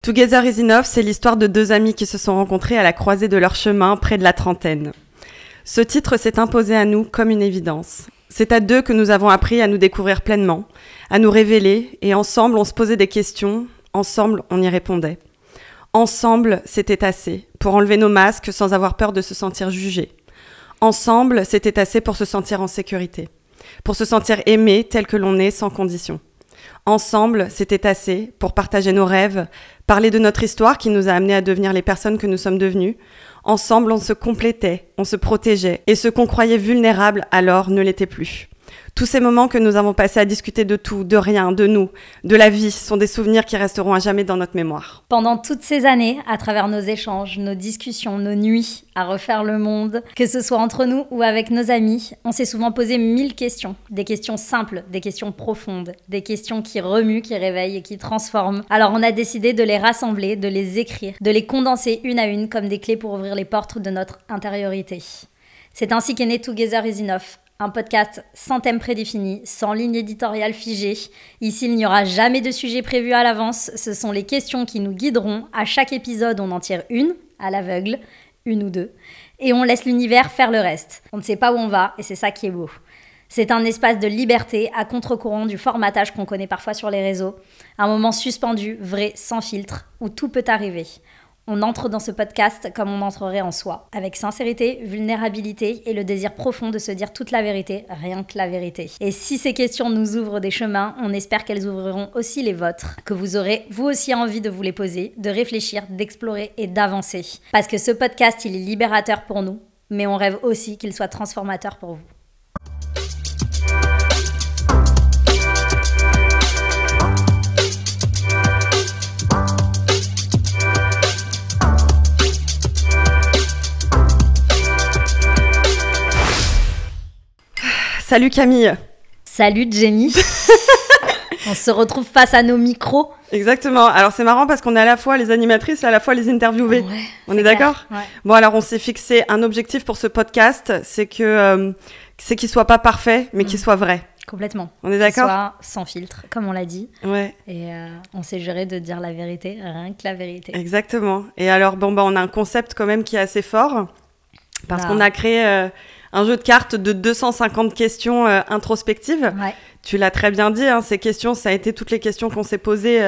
Together is enough, c'est l'histoire de deux amis qui se sont rencontrés à la croisée de leur chemin près de la trentaine. Ce titre s'est imposé à nous comme une évidence. C'est à deux que nous avons appris à nous découvrir pleinement, à nous révéler, et ensemble on se posait des questions, ensemble on y répondait. Ensemble, c'était assez pour enlever nos masques sans avoir peur de se sentir jugés. Ensemble, c'était assez pour se sentir en sécurité, pour se sentir aimé tel que l'on est sans condition. Ensemble, c'était assez pour partager nos rêves, parler de notre histoire qui nous a amenés à devenir les personnes que nous sommes devenues. Ensemble, on se complétait, on se protégeait, et ce qu'on croyait vulnérable alors ne l'était plus. Tous ces moments que nous avons passés à discuter de tout, de rien, de nous, de la vie, sont des souvenirs qui resteront à jamais dans notre mémoire. Pendant toutes ces années, à travers nos échanges, nos discussions, nos nuits à refaire le monde, que ce soit entre nous ou avec nos amis, on s'est souvent posé 1000 questions. Des questions simples, des questions profondes, des questions qui remuent, qui réveillent et qui transforment. Alors on a décidé de les rassembler, de les écrire, de les condenser une à une comme des clés pour ouvrir les portes de notre intériorité. C'est ainsi qu'est né Together is enough. Un podcast sans thème prédéfini, sans ligne éditoriale figée. Ici, il n'y aura jamais de sujet prévu à l'avance. Ce sont les questions qui nous guideront. À chaque épisode, on en tire une, à l'aveugle, une ou deux. Et on laisse l'univers faire le reste. On ne sait pas où on va et c'est ça qui est beau. C'est un espace de liberté à contre-courant du formatage qu'on connaît parfois sur les réseaux. Un moment suspendu, vrai, sans filtre, où tout peut arriver. On entre dans ce podcast comme on entrerait en soi, avec sincérité, vulnérabilité et le désir profond de se dire toute la vérité, rien que la vérité. Et si ces questions nous ouvrent des chemins, on espère qu'elles ouvriront aussi les vôtres, que vous aurez vous aussi envie de vous les poser, de réfléchir, d'explorer et d'avancer. Parce que ce podcast, il est libérateur pour nous, mais on rêve aussi qu'il soit transformateur pour vous. Salut Camille. Salut Jenny. On se retrouve face à nos micros. Exactement. Alors c'est marrant parce qu'on est à la fois les animatrices et à la fois les interviewées. Ouais, on est d'accord ? Ouais. Bon alors on s'est fixé un objectif pour ce podcast, c'est qu'il soit pas parfait, mais qu'il soit vrai. Complètement. On est d'accord ? Qu'il soit sans filtre, comme on l'a dit. Ouais. Et on s'est juré de dire la vérité, rien que la vérité. Exactement. Et alors on a un concept quand même qui est assez fort parce qu'on a créé un jeu de cartes de 250 questions introspectives. Ouais. Tu l'as très bien dit, hein, ces questions, ça a été toutes les questions qu'on s'est posées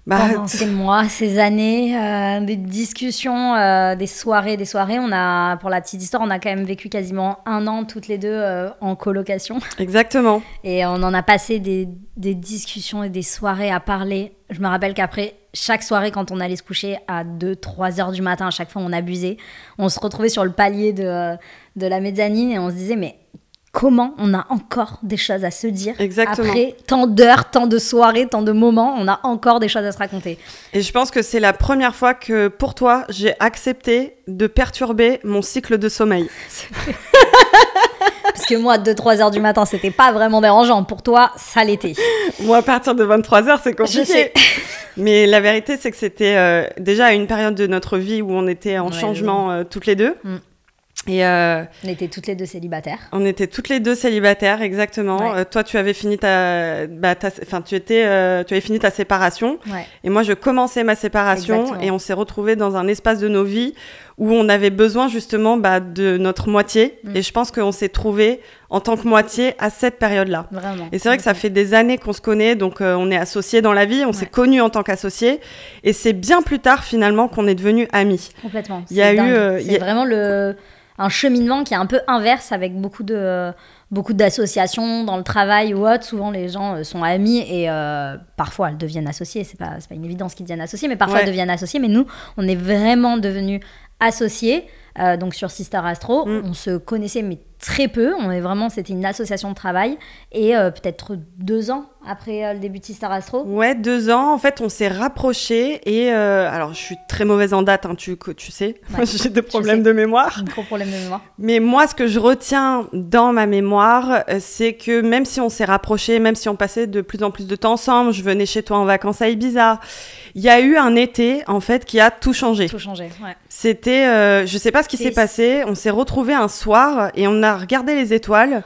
pendant ces mois, ces années, des discussions, des soirées. On a, pour la petite histoire, on a quand même vécu quasiment 1 an toutes les deux en colocation. Exactement. Et on en a passé des discussions et des soirées à parler. Je me rappelle qu'après chaque soirée, quand on allait se coucher à 2-3 heures du matin, à chaque fois on abusait, on se retrouvait sur le palier de la mezzanine et on se disait mais comment on a encore des choses à se dire. Exactement. Après tant d'heures, tant de soirées, tant de moments, on a encore des choses à se raconter. Et je pense que c'est la première fois que pour toi, j'ai accepté de perturber mon cycle de sommeil. Parce que moi, 2-3 heures du matin, c'était pas vraiment dérangeant. Pour toi, ça l'était. Moi, à partir de 23 heures, c'est compliqué. Je sais. Mais la vérité, c'est que c'était déjà à une période de notre vie où on était en changement toutes les deux. Et on était toutes les deux célibataires. On était toutes les deux célibataires, exactement. Ouais. Toi, tu avais fini tu avais fini ta séparation. Ouais. Et moi, je commençais ma séparation. Exactement. Et on s'est retrouvés dans un espace de nos vies où on avait besoin justement de notre moitié. Et je pense qu'on s'est trouvés en tant que moitié à cette période-là. Vraiment. Et c'est vrai que ça fait des années qu'on se connaît, donc on est associés dans la vie, on s'est connus en tant qu'associés. Et c'est bien plus tard, finalement, qu'on est devenus amis. Complètement. Il y a C'est vraiment un cheminement qui est un peu inverse avec beaucoup d'associations dans le travail ou autre. Souvent, les gens sont amis et parfois, elles deviennent associées. C'est pas une évidence qu'ils deviennent associés, mais parfois, elles deviennent associées. Mais nous, on est vraiment devenus associés. Donc, sur Sister Astro, on se connaissait, mais très peu. C'était une association de travail. Et peut-être 2 ans après le début de Sister Astro. Ouais, 2 ans. En fait, on s'est rapprochés. Et alors, je suis très mauvaise en date, hein, tu sais. Ouais, j'ai des problèmes de mémoire. Un gros problème de mémoire. Mais moi, ce que je retiens dans ma mémoire, c'est que même si on s'est rapprochés, même si on passait de plus en plus de temps ensemble, je venais chez toi en vacances à Ibiza, il y a eu un été, en fait, qui a tout changé. Tout changé, ouais. C'était, je sais pas ce qui s'est passé, on s'est retrouvés un soir et on a regardé les étoiles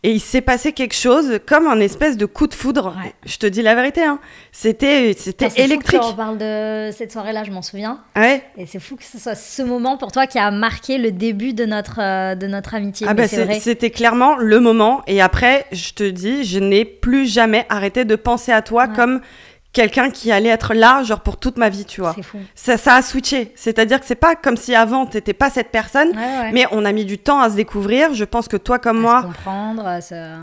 Et il s'est passé quelque chose comme un espèce de coup de foudre. Ouais. Je te dis la vérité, hein. C'était électrique. On parle de cette soirée-là, je m'en souviens. Ouais. Et c'est fou que ce soit ce moment pour toi qui a marqué le début de notre amitié. Ah bah c'est vrai. c'était clairement le moment. Et après, je te dis, je n'ai plus jamais arrêté de penser à toi comme quelqu'un qui allait être là, genre pour toute ma vie, tu vois. C'est fou. Ça a switché. C'est-à-dire que c'est pas comme si avant, t'étais pas cette personne, mais on a mis du temps à se découvrir. Je pense que toi comme moi... À se comprendre,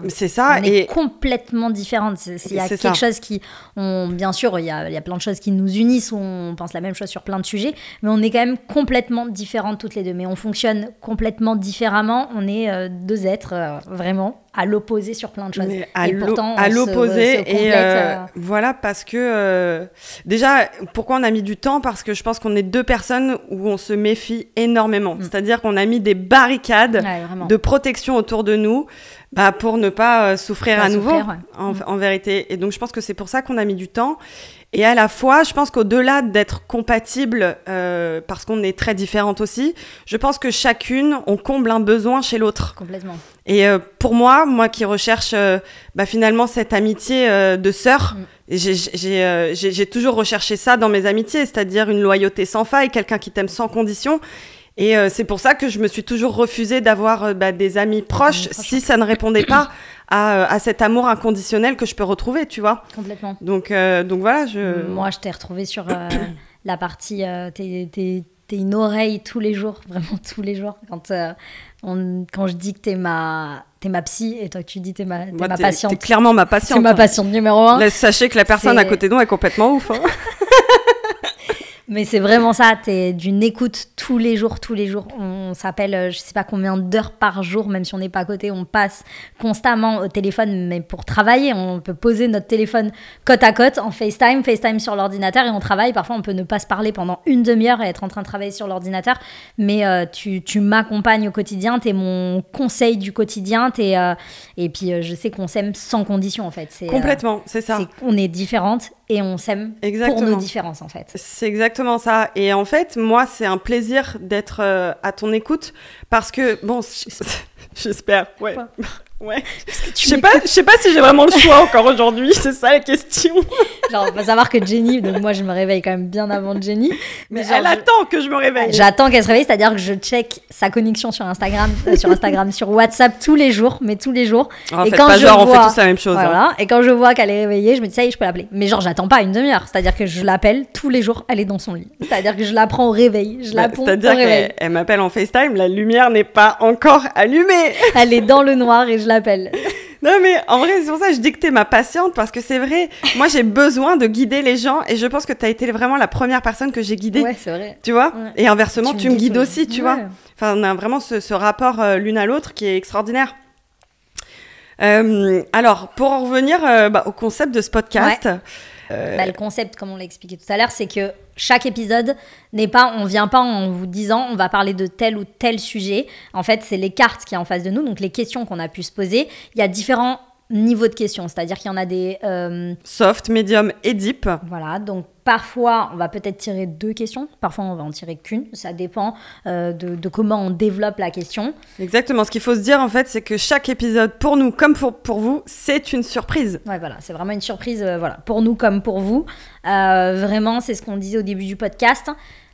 c'est ça. On est complètement différentes. S'il y a quelque chose qui... Bien sûr, il y a plein de choses qui nous unissent, où on pense la même chose sur plein de sujets, mais on est quand même complètement différentes toutes les deux. Mais on fonctionne complètement différemment. On est deux êtres, vraiment, à l'opposé sur plein de choses. Et pourtant, à l'opposé. Et voilà, parce que déjà, pourquoi on a mis du temps? Parce que je pense qu'on est deux personnes où on se méfie énormément. C'est-à-dire qu'on a mis des barricades de protection autour de nous pour ne pas souffrir à nouveau, en vérité. Et donc, je pense que c'est pour ça qu'on a mis du temps. Et à la fois, je pense qu'au-delà d'être compatibles, parce qu'on est très différentes aussi, je pense que chacune, on comble un besoin chez l'autre. Complètement. Et pour moi qui recherche finalement cette amitié de sœur, j'ai toujours recherché ça dans mes amitiés, c'est-à-dire une loyauté sans faille, quelqu'un qui t'aime sans condition. Et c'est pour ça que je me suis toujours refusée d'avoir des amis proches si ça ne répondait pas à cet amour inconditionnel que je peux retrouver, tu vois. Complètement. Donc voilà, Moi, je t'ai retrouvée sur la partie... t'es une oreille tous les jours, vraiment tous les jours. Quand je dis que t'es ma psy et toi que tu dis t'es ma patiente. T'es clairement ma patiente. C'est ma patiente numéro 1. Sachez que la personne à côté de nous est complètement ouf. Hein. Mais c'est vraiment ça, t'es d'une écoute tous les jours. On s'appelle, je sais pas combien d'heures par jour, même si on n'est pas à côté, on passe constamment au téléphone, mais pour travailler, on peut poser notre téléphone côte à côte en FaceTime sur l'ordinateur et on travaille. Parfois, on peut ne pas se parler pendant une demi-heure et être en train de travailler sur l'ordinateur, mais tu m'accompagnes au quotidien, t'es mon conseil du quotidien, et puis je sais qu'on s'aime sans condition, en fait. Complètement, c'est ça. On est différentes et on s'aime pour nos différences, en fait. C'est exactement ça. Et en fait, moi, c'est un plaisir d'être à ton écoute parce que, bon, j'espère, ouais. Ouais. Je sais pas si j'ai vraiment le choix encore aujourd'hui, c'est ça la question. Genre, faut savoir que Jenny, donc moi je me réveille quand même bien avant Jenny. Mais genre, elle attend que je me réveille. J'attends qu'elle se réveille, c'est-à-dire que je check sa connexion sur Instagram, sur WhatsApp tous les jours. En fait, pas genre, on fait tous la même chose. Voilà. Hein. Et quand je vois qu'elle est réveillée, je me dis ça y est, je peux l'appeler. Mais genre, j'attends pas une demi-heure, c'est-à-dire que je l'appelle tous les jours, elle est dans son lit. C'est-à-dire que je la prends au réveil, c'est-à-dire qu'elle m'appelle en FaceTime, la lumière n'est pas encore allumée. Elle est dans le noir et je l'appelle. Non mais en vrai c'est pour ça que je dis que t'es ma patiente parce que c'est vrai, moi j'ai besoin de guider les gens et je pense que t'as été vraiment la première personne que j'ai guidée. Ouais, c'est vrai. Tu vois, et inversement tu me guides aussi, tu vois. Ouais. Enfin on a vraiment ce rapport l'une à l'autre qui est extraordinaire. Alors pour en revenir au concept de ce podcast... le concept, comme on l'a expliqué tout à l'heure, c'est que chaque épisode on vient pas en vous disant on va parler de tel ou tel sujet. En fait, c'est les cartes qui est en face de nous, donc les questions qu'on a pu se poser. Il y a différents niveaux de questions, c'est-à-dire qu'il y en a des... soft, medium et deep. Voilà, donc parfois on va peut-être tirer 2 questions, parfois on va en tirer qu'une, ça dépend de comment on développe la question. Exactement, ce qu'il faut se dire en fait, c'est que chaque épisode, pour nous comme pour vous, c'est une surprise. Ouais, voilà, c'est vraiment une surprise, pour nous comme pour vous. Vraiment, c'est ce qu'on disait au début du podcast.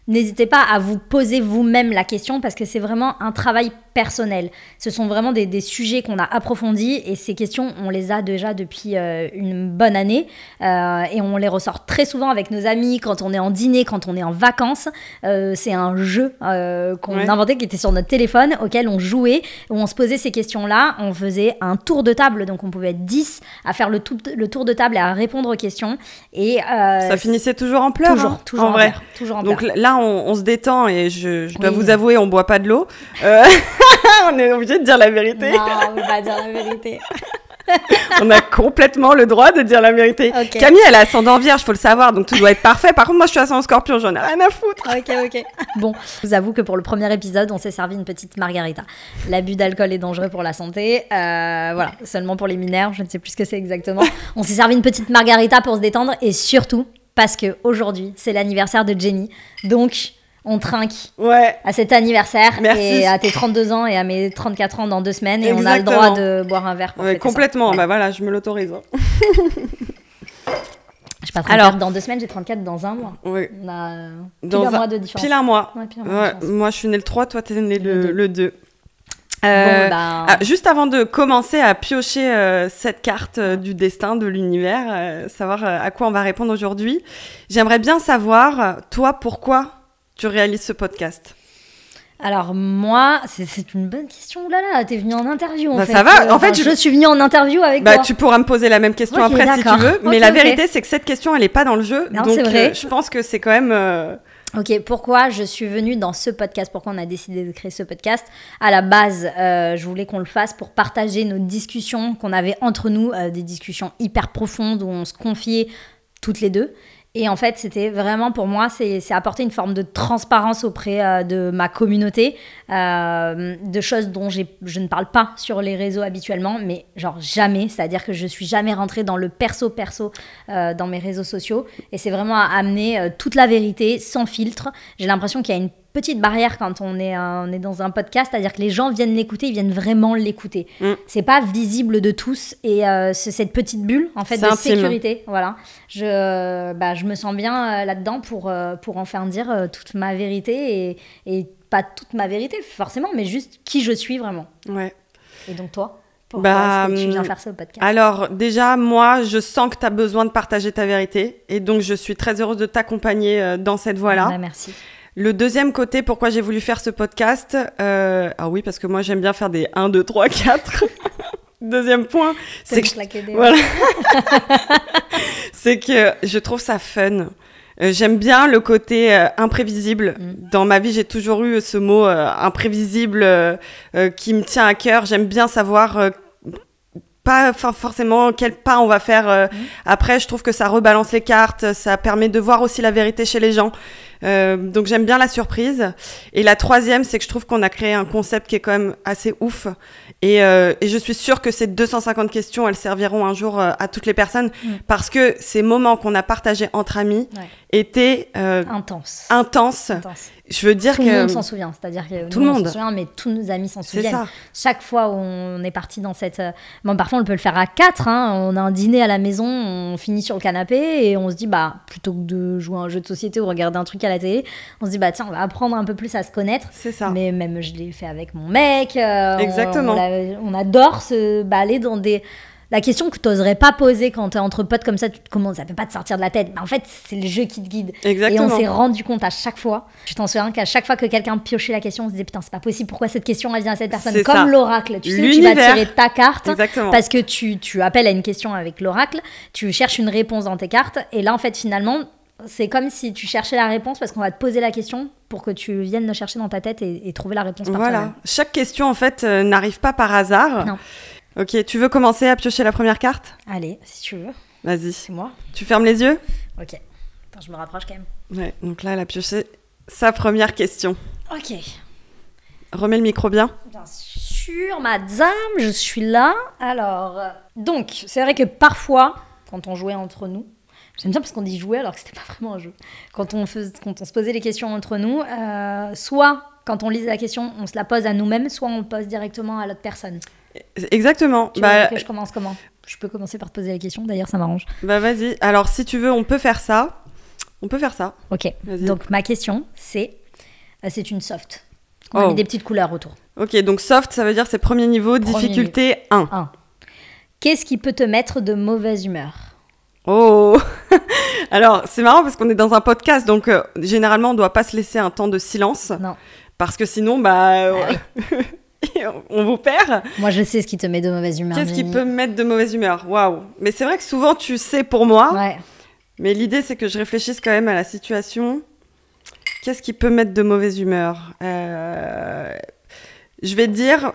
N'hésitez pas à vous poser vous-même la question parce que c'est vraiment un travail personnel. Ce sont vraiment des sujets qu'on a approfondis et ces questions, on les a déjà depuis une bonne année et on les ressort très souvent avec nos amis quand on est en dîner, quand on est en vacances. C'est un jeu qu'on a inventé qui était sur notre téléphone auquel on jouait, où on se posait ces questions-là. On faisait un tour de table, donc on pouvait être 10 à faire le tour de table et à répondre aux questions. Et ça finissait toujours en pleurs. Toujours en vrai. Pleurs, toujours en donc pleurs. Là, on se détend et je dois vous avouer, on boit pas de l'eau. On est obligé de dire la vérité. Non, on va pas dire la vérité. On a complètement le droit de dire la vérité. Okay. Camille, elle a ascendant vierge, faut le savoir, donc tout doit être parfait. Par contre, moi, je suis ascendant scorpion, j'en ai rien à foutre. Ok. Bon, je vous avoue que pour le premier épisode, on s'est servi une petite margarita. L'abus d'alcool est dangereux pour la santé. Voilà, seulement pour les mineurs, je ne sais plus ce que c'est exactement. On s'est servi une petite margarita pour se détendre et surtout parce qu'aujourd'hui, c'est l'anniversaire de Jenny. Donc... on trinque Ouais. à cet anniversaire. Merci. Et à tes 32 ans et à mes 34 ans dans 2 semaines. Et on a le Exactement. droit de boire un verre pour fêter complètement. ça. Ouais. Bah voilà, je me l'autorise. J'ai pas 34 dans 2 semaines, j'ai 34 dans 1 mois. Oui. On a Dans pile un mois de différence. Pile un mois. Ouais, pile un mois de différence. Moi, je suis née le 3, toi, t'es née le 2. Juste avant de commencer à piocher cette carte du destin, de l'univers, savoir à quoi on va répondre aujourd'hui, j'aimerais bien savoir, toi, pourquoi tu réalises ce podcast. Alors moi, c'est une bonne question. Ouh là là, t'es venue en interview en fait. Ça va, en fait, je suis venue en interview avec toi. Tu pourras me poser la même question après si tu veux, mais la vérité c'est que cette question elle est pas dans le jeu, non, donc c'est vrai. Je pense que c'est quand même... Ok, pourquoi je suis venue dans ce podcast? Pourquoi on a décidé de créer ce podcast? À la base, je voulais qu'on le fasse pour partager nos discussions qu'on avait entre nous, des discussions hyper profondes où on se confiait toutes les deux. Et en fait, c'était vraiment pour moi, c'est apporter une forme de transparence auprès de ma communauté, de choses dont je ne parle pas sur les réseaux habituellement, mais genre jamais. C'est-à-dire que je suis jamais rentrée dans le perso dans mes réseaux sociaux. Et c'est vraiment à amener toute la vérité, sans filtre. J'ai l'impression qu'il y a une petite barrière quand on est dans un podcast, c'est-à-dire que les gens viennent l'écouter, ils viennent vraiment l'écouter. C'est pas visible de tous et c'est cette petite bulle en fait de sécurité. Voilà. Je me sens bien là-dedans pour en faire dire toute ma vérité et pas toute ma vérité forcément, mais juste qui je suis vraiment. Ouais. Et donc toi, pourquoi est-ce que tu viens faire ce podcast? Alors déjà, moi, je sens que tu as besoin de partager ta vérité et donc je suis très heureuse de t'accompagner dans cette voie-là. Ouais, merci. Le deuxième côté, pourquoi j'ai voulu faire ce podcast, oui, parce que moi j'aime bien faire des 1, 2, 3, 4. Deuxième point, c'est que voilà. C'est que je trouve ça fun. J'aime bien le côté imprévisible. Dans ma vie, j'ai toujours eu ce mot imprévisible qui me tient à cœur. J'aime bien savoir pas forcément quel pas on va faire après. Je trouve que ça rebalance les cartes, ça permet de voir aussi la vérité chez les gens. Donc j'aime bien la surprise. Et la troisième, c'est que je trouve qu'on a créé un concept qui est quand même assez ouf. Et je suis sûre que ces 250 questions, elles serviront un jour à toutes les personnes parce que ces moments qu'on a partagés entre amis étaient intenses. Je veux dire tout le monde s'en souvient, c'est-à-dire que tout le monde s'en souvient, mais tous nos amis s'en souviennent. Ça. Chaque fois où on est parti dans cette... Bon, parfois on peut le faire à 4, hein. On a un dîner à la maison, on finit sur le canapé et on se dit, plutôt que de jouer à un jeu de société ou regarder un truc à la télé, on se dit, tiens, on va apprendre un peu plus à se connaître. C'est ça. Mais même je l'ai fait avec mon mec. Exactement. On adore aller dans des... La question que tu n'oserais pas poser quand tu es entre potes comme ça, ça peut pas te sortir de la tête. Mais en fait, c'est le jeu qui te guide. Exactement. Et on s'est rendu compte à chaque fois, tu t'en souviens qu'à chaque fois que quelqu'un piochait la question, on se disait putain, c'est pas possible, pourquoi cette question elle vient à cette personne? Comme ça. L'oracle, tu sais, tu vas tirer ta carte. Exactement. Parce que tu appelles à une question avec l'oracle, tu cherches une réponse dans tes cartes. Et là, en fait, finalement, c'est comme si tu cherchais la réponse parce qu'on va te poser la question pour que tu viennes le chercher dans ta tête et trouver la réponse par toi-même. Chaque question, en fait, n'arrive pas par hasard. Non. Ok, tu veux commencer à piocher la première carte? Allez, si tu veux. Vas-y. C'est moi. Tu fermes les yeux? Ok. Attends, je me rapproche quand même. Ouais, donc là, elle a pioché sa première question. Ok. Remets le micro bien. Bien sûr, madame, je suis là. Alors, donc, c'est vrai que parfois, quand on jouait entre nous, j'aime bien parce qu'on dit jouer alors que c'était pas vraiment un jeu. Quand on se posait les questions entre nous, soit quand on lisait la question, on se la pose à nous-mêmes, soit on le pose directement à l'autre personne. Exactement. Tu veux que je commence comment? Je peux commencer par te poser la question, d'ailleurs ça m'arrange. Vas-y. Alors si tu veux, on peut faire ça. Ok. Vas-y. Donc ma question, c'est une soft. On a mis des petites couleurs autour. Ok, donc soft, ça veut dire c'est premier niveau, difficulté 1. Qu'est-ce qui peut te mettre de mauvaise humeur? Oh. Alors c'est marrant parce qu'on est dans un podcast, donc généralement on ne doit pas se laisser un temps de silence. Non. Parce que sinon, Oui. on vous perd. Moi, je sais ce qui te met de mauvaise humeur. Qu'est-ce qui peut me mettre de mauvaise humeur? Waouh. Mais c'est vrai que souvent, tu sais pour moi. Ouais. Mais l'idée, c'est que je réfléchisse quand même à la situation. Qu'est-ce qui peut mettre de mauvaise humeur? Je vais te dire,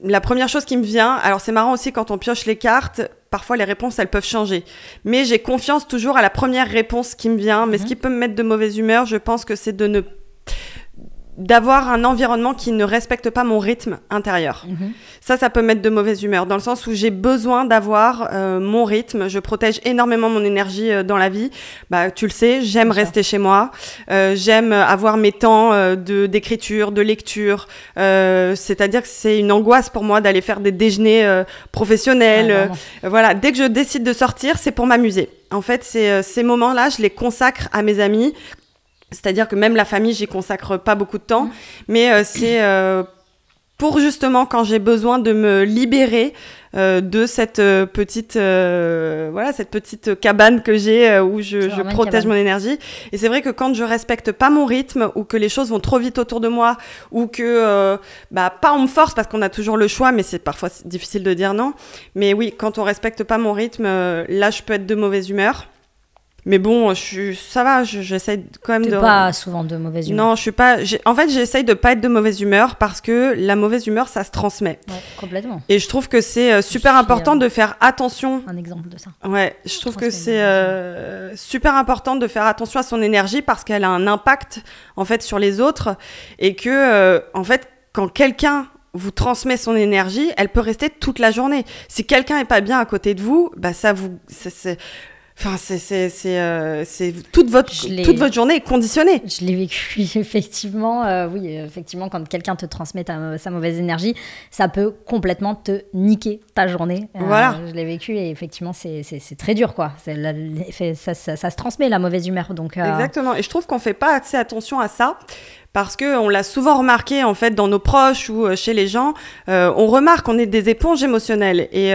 la première chose qui me vient... Alors, c'est marrant aussi, quand on pioche les cartes, parfois, les réponses, elles peuvent changer. Mais j'ai confiance toujours à la première réponse qui me vient. Mais ce qui peut me mettre de mauvaise humeur, je pense que c'est de d'avoir un environnement qui ne respecte pas mon rythme intérieur. Ça peut mettre de mauvaise humeur, dans le sens où j'ai besoin d'avoir mon rythme. Je protège énormément mon énergie dans la vie. Tu le sais, j'aime rester chez moi. J'aime avoir mes temps d'écriture, de lecture. C'est-à-dire que c'est une angoisse pour moi d'aller faire des déjeuners professionnels. Voilà, dès que je décide de sortir, c'est pour m'amuser. En fait, ces moments-là, je les consacre à mes amis. C'est-à-dire que même la famille, j'y consacre pas beaucoup de temps. Mais c'est pour justement quand j'ai besoin de me libérer de cette petite cabane que j'ai où je protège mon énergie. Et c'est vrai que quand je respecte pas mon rythme, ou que les choses vont trop vite autour de moi, ou que pas on me force, parce qu'on a toujours le choix, mais c'est parfois difficile de dire non. Mais oui, quand on respecte pas mon rythme, là je peux être de mauvaise humeur. Mais bon, ça va, j'essaye quand même de... T'es pas souvent de mauvaise humeur. Non, je suis pas... En fait, j'essaye de pas être de mauvaise humeur, parce que la mauvaise humeur, ça se transmet. Ouais, complètement. Et je trouve que c'est super important de faire attention... Un exemple de ça. Ouais, je trouve que c'est super important de faire attention à son énergie, parce qu'elle a un impact, en fait, sur les autres. Et que, en fait, quand quelqu'un vous transmet son énergie, elle peut rester toute la journée. Si quelqu'un est pas bien à côté de vous, c'est toute votre journée est conditionnée. Je l'ai vécu, effectivement. Effectivement, quand quelqu'un te transmet sa mauvaise énergie, ça peut complètement te niquer ta journée. Voilà. Je l'ai vécu et effectivement, c'est très dur, quoi. Ça se transmet, la mauvaise humeur. Donc, Exactement. Et je trouve qu'on fait pas assez attention à ça. Parce qu'on l'a souvent remarqué, en fait, dans nos proches ou chez les gens, on remarque qu'on est des éponges émotionnelles. Et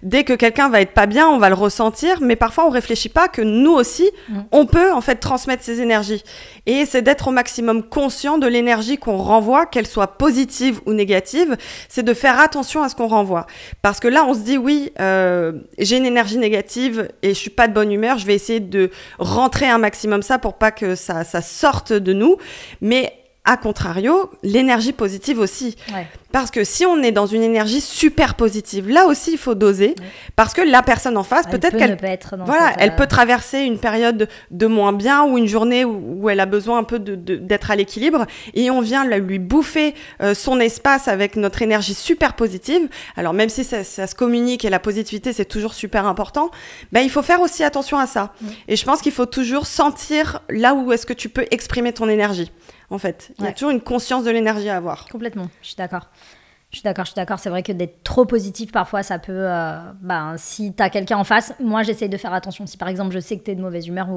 dès que quelqu'un va être pas bien, on va le ressentir. Mais parfois, on réfléchit pas que nous aussi, on peut, en fait, transmettre ces énergies. Et c'est d'être au maximum conscient de l'énergie qu'on renvoie, qu'elle soit positive ou négative. C'est de faire attention à ce qu'on renvoie. Parce que là, on se dit, oui, j'ai une énergie négative et je suis pas de bonne humeur. Je vais essayer de rentrer un maximum ça pour pas que ça sorte de nous. Mais à contrario, l'énergie positive aussi. Ouais. Parce que si on est dans une énergie super positive, là aussi, il faut doser. Ouais. Parce que la personne en face, peut-être qu'elle elle peut traverser une période de moins bien, ou une journée où elle a besoin un peu d'être à l'équilibre. Et on vient lui bouffer son espace avec notre énergie super positive. Alors, même si ça se communique et la positivité, c'est toujours super important, il faut faire aussi attention à ça. Ouais. Et je pense qu'il faut toujours sentir là où est-ce que tu peux exprimer ton énergie. En fait, il y a toujours une conscience de l'énergie à avoir. Complètement, je suis d'accord. C'est vrai que d'être trop positif, parfois, ça peut... si t'as quelqu'un en face, moi, j'essaye de faire attention. Si, par exemple, je sais que t'es de mauvaise humeur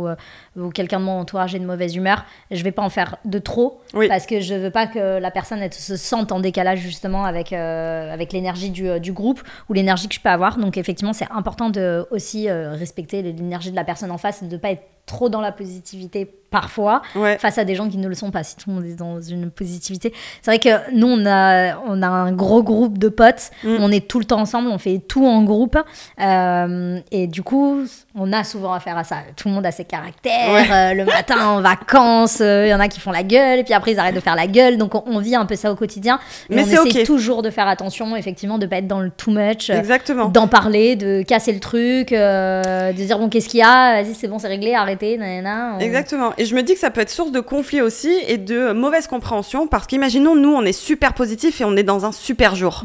ou quelqu'un de mon entourage est de mauvaise humeur, je vais pas en faire de trop, parce que je veux pas que la personne elle se sente en décalage, justement, avec l'énergie du groupe ou l'énergie que je peux avoir. Donc, effectivement, c'est important de aussi respecter l'énergie de la personne en face, de pas être trop dans la positivité parfois, face à des gens qui ne le sont pas. Si tout le monde est dans une positivité, c'est vrai que nous on a un gros groupe de potes, on est tout le temps ensemble, on fait tout en groupe, et du coup on a souvent affaire à ça. Tout le monde a ses caractères, le matin en vacances, il y en a qui font la gueule et puis après ils arrêtent de faire la gueule, donc on vit un peu ça au quotidien, mais on essaie toujours de faire attention, effectivement, de pas être dans le too much, d'en parler, de casser le truc, de dire bon, qu'est-ce qu'il y a, vas-y, c'est bon, c'est réglé, arrêtez, nanana. Exactement. Et je me dis que ça peut être source de conflit aussi et de mauvaise compréhension, parce qu'imaginons, nous, on est super positif et on est dans un super jour.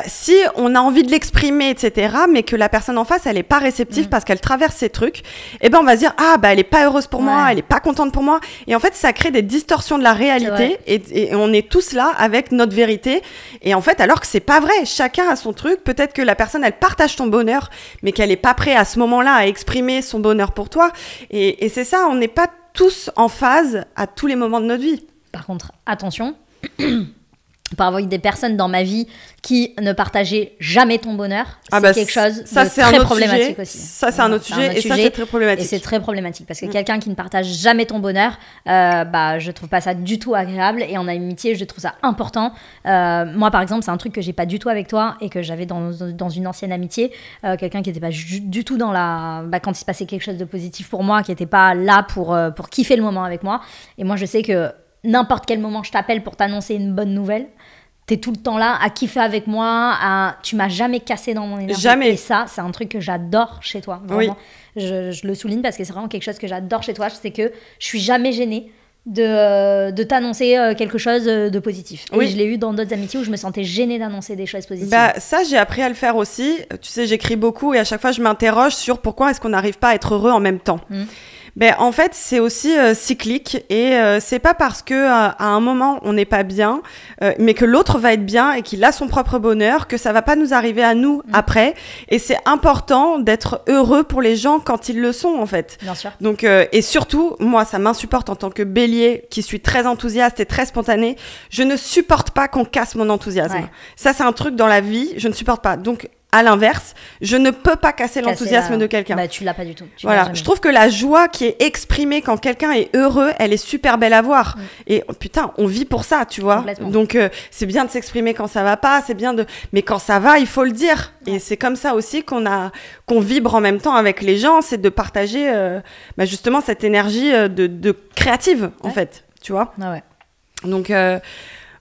Si on a envie de l'exprimer, etc., mais que la personne en face, elle est pas réceptive parce qu'elle traverse ces trucs, on va se dire, elle est pas heureuse pour moi, elle est pas contente pour moi. Et en fait, ça crée des distorsions de la réalité, et on est tous là avec notre vérité. Et en fait, alors que c'est pas vrai, chacun a son truc. Peut-être que la personne, elle partage ton bonheur, mais qu'elle est pas prête à ce moment-là à exprimer son bonheur pour toi. Et c'est ça, on n'est pas tous en phase à tous les moments de notre vie. Par contre, attention, par avoir des personnes dans ma vie qui ne partageaient jamais ton bonheur, c'est quelque chose de très problématique aussi. Ça, c'est un autre sujet, et ça, c'est très problématique. Et c'est très problématique, parce que quelqu'un qui ne partage jamais ton bonheur, je trouve pas ça du tout agréable, et en amitié, je trouve ça important. Moi, par exemple, c'est un truc que j'ai pas du tout avec toi, et que j'avais dans une ancienne amitié, quelqu'un qui était pas du tout dans quand il se passait quelque chose de positif pour moi, qui était pas là pour kiffer le moment avec moi. Et moi, je sais que n'importe quel moment je t'appelle pour t'annoncer une bonne nouvelle, t'es tout le temps là à kiffer avec moi, tu m'as jamais cassé dans mon énergie. Jamais. Et ça, c'est un truc que j'adore chez toi, vraiment. Je le souligne parce que c'est vraiment quelque chose que j'adore chez toi, c'est que je suis jamais gênée de t'annoncer quelque chose de positif. Oui. Et je l'ai eu dans d'autres amitiés où je me sentais gênée d'annoncer des choses positives. Bah, ça, j'ai appris à le faire aussi. Tu sais, j'écris beaucoup et à chaque fois, je m'interroge sur pourquoi est-ce qu'on n'arrive pas à être heureux en même temps. Ben, en fait, c'est aussi cyclique et c'est pas parce que à un moment on n'est pas bien, mais que l'autre va être bien et qu'il a son propre bonheur que ça va pas nous arriver à nous après. Et c'est important d'être heureux pour les gens quand ils le sont, en fait. Bien sûr. Donc et surtout, moi, ça m'insupporte en tant que bélier qui suis très enthousiaste et très spontanée. Je ne supporte pas qu'on casse mon enthousiasme. Ouais. Ça, c'est un truc dans la vie, je ne supporte pas. Donc à l'inverse, je ne peux pas casser l'enthousiasme de quelqu'un. Bah, tu l'as pas du tout. Voilà, je trouve que la joie qui est exprimée quand quelqu'un est heureux, elle est super belle à voir. Et putain, on vit pour ça, tu vois. Donc c'est bien de s'exprimer quand ça va pas, c'est bien de, mais quand ça va, il faut le dire. Et c'est comme ça aussi qu'on vibre en même temps avec les gens, c'est de partager justement cette énergie de créative en fait, tu vois. Ah ouais.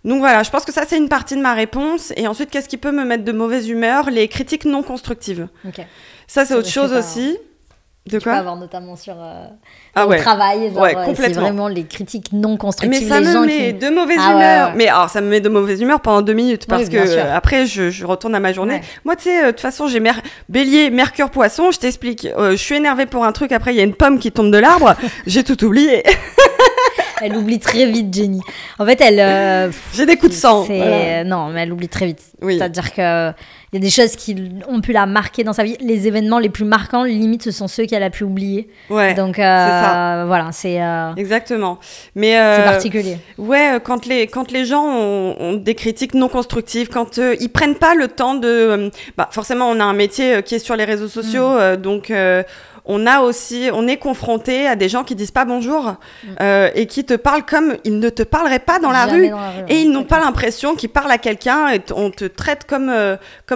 Donc voilà, je pense que ça, c'est une partie de ma réponse. Et ensuite, qu'est-ce qui peut me mettre de mauvaise humeur ? Les critiques non constructives. Okay. Ça, c'est autre chose aussi. De tu quoi ? peux avoir notamment sur le travail. Genre, c'est vraiment les critiques non constructives. Mais ça me met de mauvaise humeur. Ouais. Mais alors, ça me met de mauvaise humeur pendant 2 minutes. Parce que après, je retourne à ma journée. Ouais. Moi, tu sais, de toute façon, j'ai Bélier, Mercure, Poisson. Je t'explique. Je suis énervée pour un truc. Après, il y a une pomme qui tombe de l'arbre. J'ai tout oublié. Elle oublie très vite, Jenny. En fait, elle... J'ai des coups de sang. Voilà. Non, mais elle oublie très vite. Oui. C'est-à-dire qu'il y a des choses qui ont pu la marquer dans sa vie. Les événements les plus marquants, limite, ce sont ceux qu'elle a pu oublier. Ouais, donc, c'est ça. Voilà, c'est... Exactement. Mais, c'est particulier. Ouais, quand les gens ont des critiques non constructives, quand ils prennent pas le temps de... forcément, on a un métier qui est sur les réseaux sociaux, donc... on est confronté à des gens qui disent pas bonjour et qui te parlent comme ils ne te parleraient pas dans la rue et ils n'ont pas l'impression qu'ils parlent à quelqu'un et on te traite comme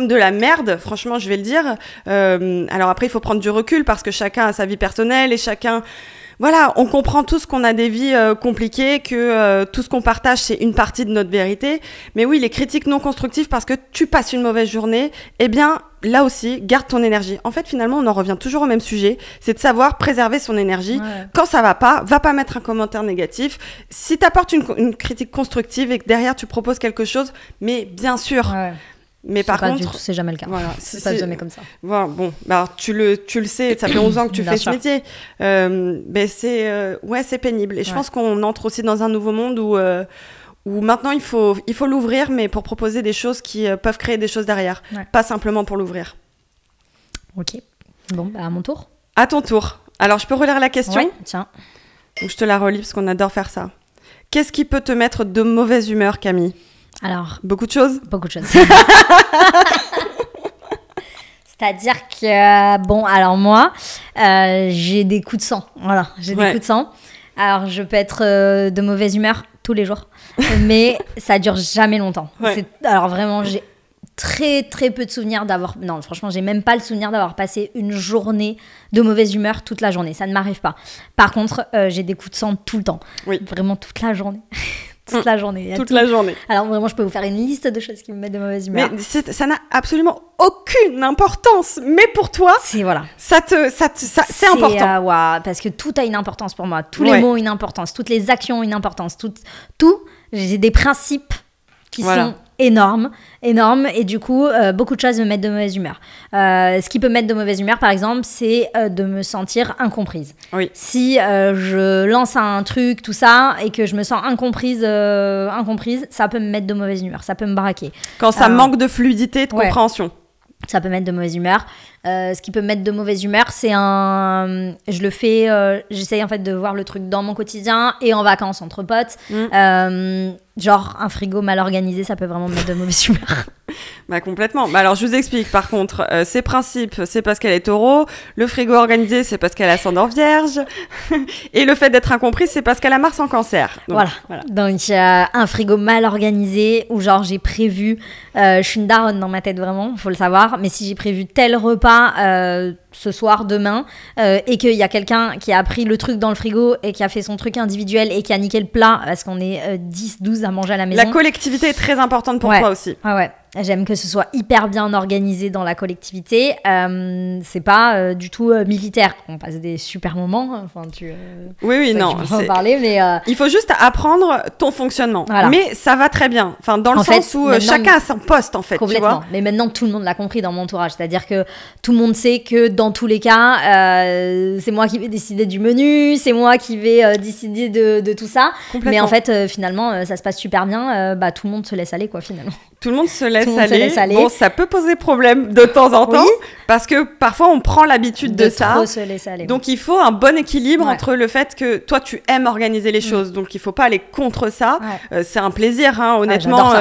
de la merde, franchement je vais le dire. Alors après il faut prendre du recul parce que chacun a sa vie personnelle et chacun... Voilà, on comprend tous qu'on a des vies compliquées, que tout ce qu'on partage, c'est une partie de notre vérité. Mais oui, les critiques non constructives parce que tu passes une mauvaise journée, eh bien, là aussi, garde ton énergie. En fait, finalement, on en revient toujours au même sujet, c'est de savoir préserver son énergie. Ouais. Quand ça va pas mettre un commentaire négatif. Si t'apportes une critique constructive et que derrière, tu proposes quelque chose, mais bien sûr... Ouais. Mais par contre, c'est jamais le cas. Voilà, c'est pas jamais comme ça. Voilà, bon, alors tu le sais, ça fait 11 ans que tu fais ce métier. Mais c'est pénible. Et je pense qu'on entre aussi dans un nouveau monde où maintenant il faut l'ouvrir, mais pour proposer des choses qui peuvent créer des choses derrière, pas simplement pour l'ouvrir. Ok. Bon, à mon tour. À ton tour. Alors, je peux relire la question ? Oui, tiens. Donc, je te la relis parce qu'on adore faire ça. Qu'est-ce qui peut te mettre de mauvaise humeur, Camille ? Alors, beaucoup de choses. C'est-à-dire que, alors moi, j'ai des coups de sang. Voilà, j'ai des coups de sang. Alors, je peux être de mauvaise humeur tous les jours, mais ça dure jamais longtemps. Alors vraiment, j'ai très très peu de souvenirs d'avoir... Non, franchement, j'ai même pas le souvenir d'avoir passé une journée de mauvaise humeur toute la journée. Ça ne m'arrive pas. Par contre, j'ai des coups de sang tout le temps. Oui. Vraiment toute la journée. Toute la journée. La journée. Alors vraiment, je peux vous faire une liste de choses qui me mettent de mauvaise humeur. Mais ça n'a absolument aucune importance. Mais pour toi, c'est important. Parce que tout a une importance pour moi. Tous les mots ont une importance. Toutes les actions ont une importance. Tout. J'ai des principes qui sont énormes. Et du coup, beaucoup de choses me mettent de mauvaise humeur. Ce qui peut me mettre de mauvaise humeur, par exemple, c'est de me sentir incomprise. Oui. Si je lance un truc, tout ça, et que je me sens incomprise, ça peut me mettre de mauvaise humeur. Ça peut me braquer. Quand ça manque de fluidité, de compréhension. Ça peut mettre de mauvaise humeur. Ce qui peut me mettre de mauvaise humeur, c'est j'essaye en fait de voir le truc dans mon quotidien et en vacances entre potes. Genre un frigo mal organisé, ça peut vraiment me mettre de mauvaise humeur. Complètement. Alors je vous explique par contre, ses principes, c'est parce qu'elle est taureau, le frigo organisé, c'est parce qu'elle a ascendant vierge, et le fait d'être incomprise, c'est parce qu'elle a Mars en cancer. Donc, voilà. Donc un frigo mal organisé, où genre j'ai prévu, je suis une daronne dans ma tête vraiment, faut le savoir, mais si j'ai prévu tel repas ce soir, demain, et qu'il y a quelqu'un qui a pris le truc dans le frigo et qui a fait son truc individuel et qui a niqué le plat parce qu'on est 10, 12 à manger à la maison. La collectivité est très importante pour toi aussi. Ouais. J'aime que ce soit hyper bien organisé dans la collectivité. C'est pas du tout militaire. On passe des super moments. Enfin, oui, non. Je peux en parler, mais il faut juste apprendre ton fonctionnement. Voilà. Mais ça va très bien. Enfin, dans le sens où chacun a son poste, en fait. Complètement. Tu vois, mais maintenant, tout le monde l'a compris dans mon entourage. C'est-à-dire que tout le monde sait que dans tous les cas, c'est moi qui vais décider du menu, c'est moi qui vais décider de tout ça. Mais en fait, finalement, ça se passe super bien. Tout le monde se laisse aller, quoi, finalement. Tout le monde se laisse aller. Bon, ça peut poser problème de temps en temps, parce que parfois on prend l'habitude de ça. Trop se laisser aller. Donc il faut un bon équilibre entre le fait que toi tu aimes organiser les choses, donc il faut pas aller contre ça. C'est un plaisir, hein, honnêtement.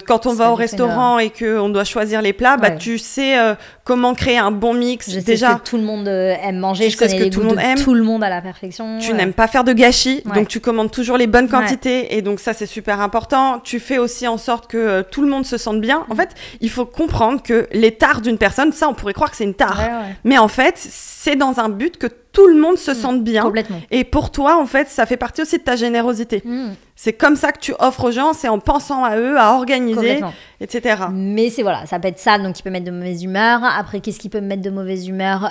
Quand on va au restaurant et qu'on doit choisir les plats, tu sais comment créer un bon mix. Je sais ce que tout le monde aime manger. Je connais les goûts de tout le monde à la perfection. Tu n'aimes pas faire de gâchis, donc tu commandes toujours les bonnes quantités, et donc ça c'est super important. Tu fais aussi en sorte que tout le monde se sente bien. En fait, il faut comprendre que les tares d'une personne, ça on pourrait croire que c'est une tare, mais en fait c'est dans un but que tout le monde se sente bien. Complètement. Et pour toi, en fait, ça fait partie aussi de ta générosité. C'est comme ça que tu offres aux gens, c'est en pensant à eux, à organiser, etc. Mais c'est voilà, ça peut être ça, donc qui peut mettre de mauvaise humeur. Après, qu'est-ce qui peut me mettre de mauvaise humeur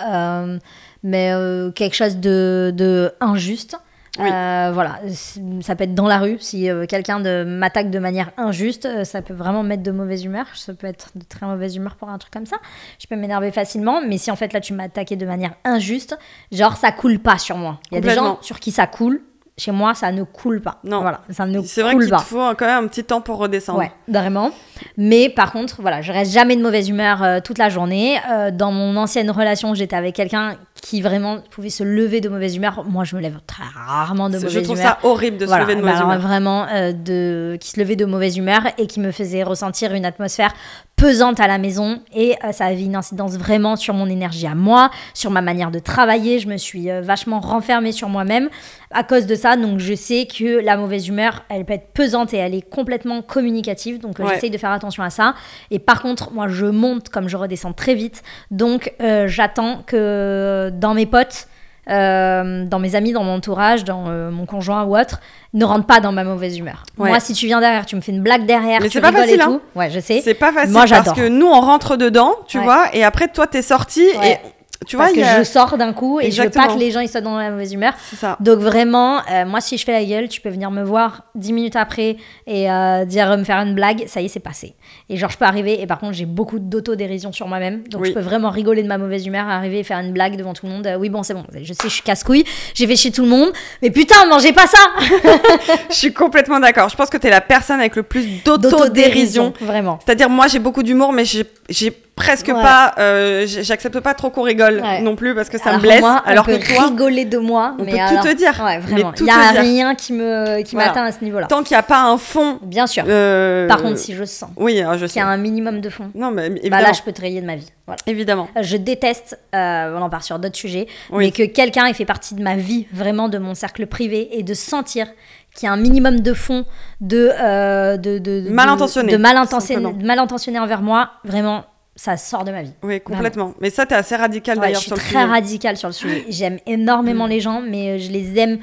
quelque chose de injuste. Voilà, ça peut être dans la rue. Si quelqu'un m'attaque de manière injuste, ça peut vraiment me mettre de mauvaise humeur. Ça peut être de très mauvaise humeur pour un truc comme ça. Je peux m'énerver facilement, mais si en fait là tu m'as attaqué de manière injuste, genre ça coule pas sur moi. Il y a des gens sur qui ça coule. Chez moi, ça ne coule pas. Non, voilà, ça ne coule pas. C'est vrai qu'il te faut quand même un petit temps pour redescendre. Ouais, vraiment. Mais par contre, voilà, je reste jamais de mauvaise humeur toute la journée. Dans mon ancienne relation, j'étais avec quelqu'un qui vraiment pouvait se lever de mauvaise humeur. Moi, je me lève très rarement de mauvaise humeur. Je trouve ça horrible de se lever de mauvaise humeur. Vraiment, qui se levait de mauvaise humeur et qui me faisait ressentir une atmosphère pesante à la maison, et ça avait une incidence vraiment sur mon énergie à moi, sur ma manière de travailler. Je me suis vachement renfermée sur moi-même à cause de ça. Donc je sais que la mauvaise humeur, elle peut être pesante et elle est complètement communicative, donc j'essaye de faire attention à ça. Et par contre, moi je monte comme je redescends très vite, donc j'attends que dans mes potes, dans mes amis, dans mon entourage, dans mon conjoint ou autre, ne rentre pas dans ma mauvaise humeur. Moi, si tu viens derrière, tu me fais une blague derrière, mais tu rigoles facile, et tout. Ouais, je sais. C'est pas facile. Moi, j'adore. Parce que nous, on rentre dedans, tu vois, et après, toi, t'es sorti et... Tu vois, parce que je sors d'un coup et Exactement. je veux pas que les gens ils soient dans la mauvaise humeur. C'est ça. Donc vraiment, moi si je fais la gueule, tu peux venir me voir 10 minutes après et me faire une blague, ça y est, c'est passé. Et genre je peux arriver, et par contre j'ai beaucoup d'autodérision sur moi-même, donc je peux vraiment rigoler de ma mauvaise humeur, arriver et faire une blague devant tout le monde. Oui bon, c'est bon, je sais, je suis casse-couille, j'ai fait chier tout le monde, mais putain, mangez pas ça. Je suis complètement d'accord. Je pense que t'es la personne avec le plus d'autodérision. Vraiment. C'est-à-dire, moi j'ai beaucoup d'humour, mais j'ai presque pas, j'accepte pas trop qu'on rigole non plus, parce que ça me blesse. Alors que toi, rigoler de moi, on peut tout te dire. Ouais, vraiment. Il y a rien qui m'atteint à ce niveau-là. Tant qu'il n'y a pas un fond. Bien sûr. Par contre, si je sens qu'il y a un minimum de fond, là, je peux te rayer de ma vie. Voilà. Évidemment. Je déteste, on en part sur d'autres sujets, mais que quelqu'un ait fait partie de ma vie, vraiment de mon cercle privé, et de sentir qu'il y a un minimum de fond de malintentionné envers moi, vraiment. Ça sort de ma vie. Oui, complètement. Vraiment. Mais ça, t'es assez radical d'ailleurs sur le sujet. Je suis très radicale sur le sujet. J'aime énormément les gens, mais je les aime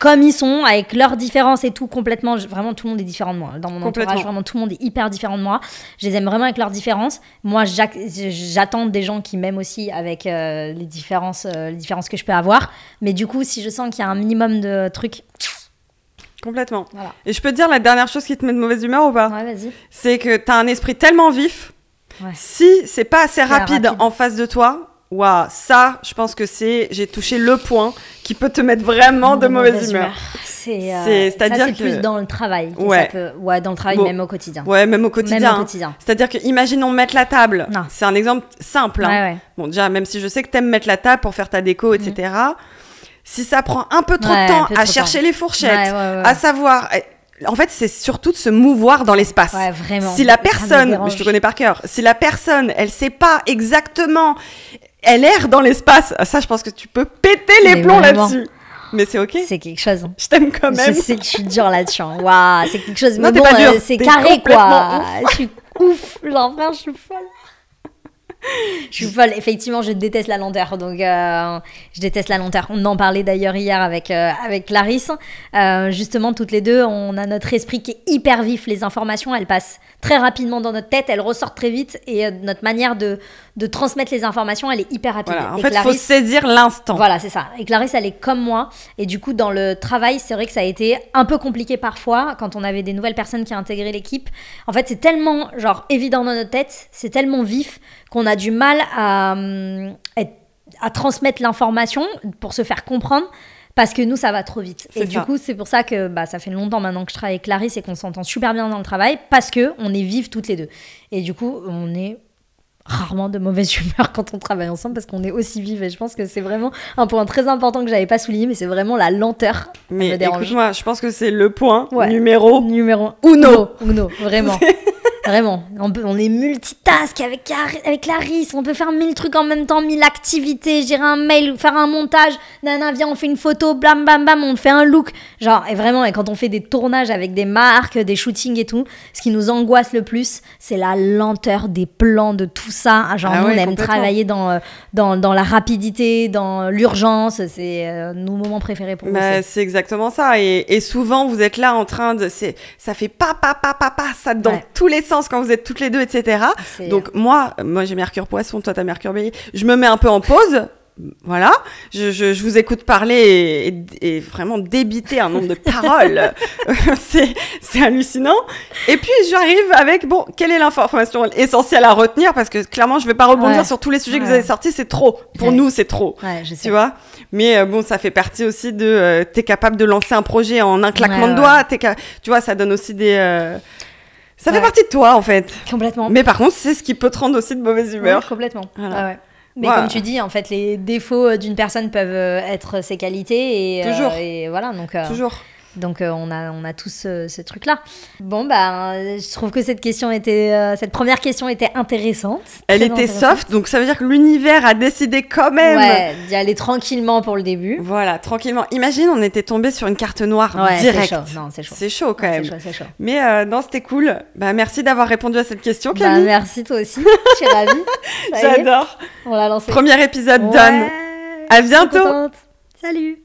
comme ils sont, avec leurs différences et tout, complètement. Vraiment, tout le monde est différent de moi. Dans mon entourage, vraiment, tout le monde est hyper différent de moi. Je les aime vraiment avec leurs différences. Moi, j'attends des gens qui m'aiment aussi avec les différences que je peux avoir. Mais du coup, si je sens qu'il y a un minimum de trucs... Complètement. Voilà. Et je peux te dire la dernière chose qui te met de mauvaise humeur ou pas ? Ouais, vas-y. C'est que t'as un esprit tellement vif. Si c'est pas assez rapide en face de toi, ça, je pense que j'ai touché le point qui peut te mettre vraiment de mauvaise humeur. C'est-à-dire que plus dans le travail. Dans le travail, même au quotidien. Ouais, même au quotidien. C'est-à-dire que, imaginons mettre la table. Non. C'est un exemple simple. Bon, déjà, même si je sais que t'aimes mettre la table pour faire ta déco, etc. Si ça prend un peu trop de temps à chercher les fourchettes, à savoir... En fait, c'est surtout de se mouvoir dans l'espace. Ouais, vraiment. Si la personne, je te connais par cœur, si la personne, elle sait pas exactement, elle erre dans l'espace, ça, je pense que tu peux péter les plombs là-dessus. Mais c'est ok. C'est quelque chose. Je t'aime quand même. Je sais que je suis dure là-dessus. Waouh, c'est quelque chose. Non, mais bon, c'est carré, quoi. Je suis ouf. Genre, je suis folle. Je suis folle. Effectivement, je déteste la lenteur. Donc, je déteste la lenteur. On en parlait d'ailleurs hier avec Clarisse. Justement, toutes les deux, on a notre esprit qui est hyper vif. Les informations, elles passent très rapidement dans notre tête. Elles ressortent très vite. Et notre manière de transmettre les informations, elle est hyper rapide. Voilà. En fait, il faut saisir l'instant. Voilà, c'est ça. Et Clarisse, elle est comme moi. Et du coup, dans le travail, c'est vrai que ça a été un peu compliqué parfois quand on avait des nouvelles personnes qui intégraient l'équipe. En fait, c'est tellement évident dans notre tête. C'est tellement vif qu'on a du mal à transmettre l'information pour se faire comprendre parce que nous, ça va trop vite. Et du coup, c'est pour ça que ça fait longtemps maintenant que je travaille avec Clarisse et qu'on s'entend super bien dans le travail parce qu'on est vives toutes les deux. Et du coup, on est rarement de mauvaise humeur quand on travaille ensemble parce qu'on est aussi vives. Et je pense que c'est vraiment un point très important que j'avais pas souligné, mais c'est vraiment la lenteur qui me dérange. Mais écoute-moi, je pense que c'est le point numéro uno, vraiment. Vraiment, on est multitask avec Clarisse, on peut faire 1000 trucs en même temps, 1000 activités, gérer un mail, faire un montage, nana, viens, on fait une photo, blam, bam, bam, on fait un look. Et vraiment, et quand on fait des tournages avec des marques, des shootings et tout, ce qui nous angoisse le plus, c'est la lenteur des plans, de tout ça. Nous, on aime travailler dans la rapidité, dans l'urgence, c'est nos moments préférés pour nous. C'est exactement ça, et souvent, vous êtes là en train de... Ça fait pas, ça dans tous les sens quand vous êtes toutes les deux, etc. Donc moi j'ai Mercure Poisson, toi t'as Mercure Bélier, je me mets un peu en pause, voilà, je vous écoute parler et vraiment débiter un nombre de paroles, c'est hallucinant. Et puis j'arrive avec, quelle est l'information essentielle à retenir, parce que clairement je vais pas rebondir sur tous les sujets que vous avez sortis, c'est trop, pour nous c'est trop, tu vois. Mais ça fait partie aussi de, t'es capable de lancer un projet en un claquement de doigts, tu vois, ça donne aussi des... Ça fait partie de toi, en fait. Complètement. Mais par contre, c'est ce qui peut te rendre aussi de mauvaise humeur. Ouais, complètement. Voilà. Mais comme tu dis, en fait, les défauts d'une personne peuvent être ses qualités. Toujours. Et voilà, donc... Toujours. Donc, on a tous ce truc-là. Bon, je trouve que cette première question était intéressante. Elle était soft, donc ça veut dire que l'univers a décidé quand même... d'y aller tranquillement pour le début. Voilà, tranquillement. Imagine, on était tombé sur une carte noire direct. C'est chaud. Non, c'est chaud. C'est chaud quand même. C'est chaud. Mais c'était cool. Merci d'avoir répondu à cette question, Camille. Merci, toi aussi. Je suis ravie. J'adore. On l'a lancé. Premier épisode done. À bientôt. Salut.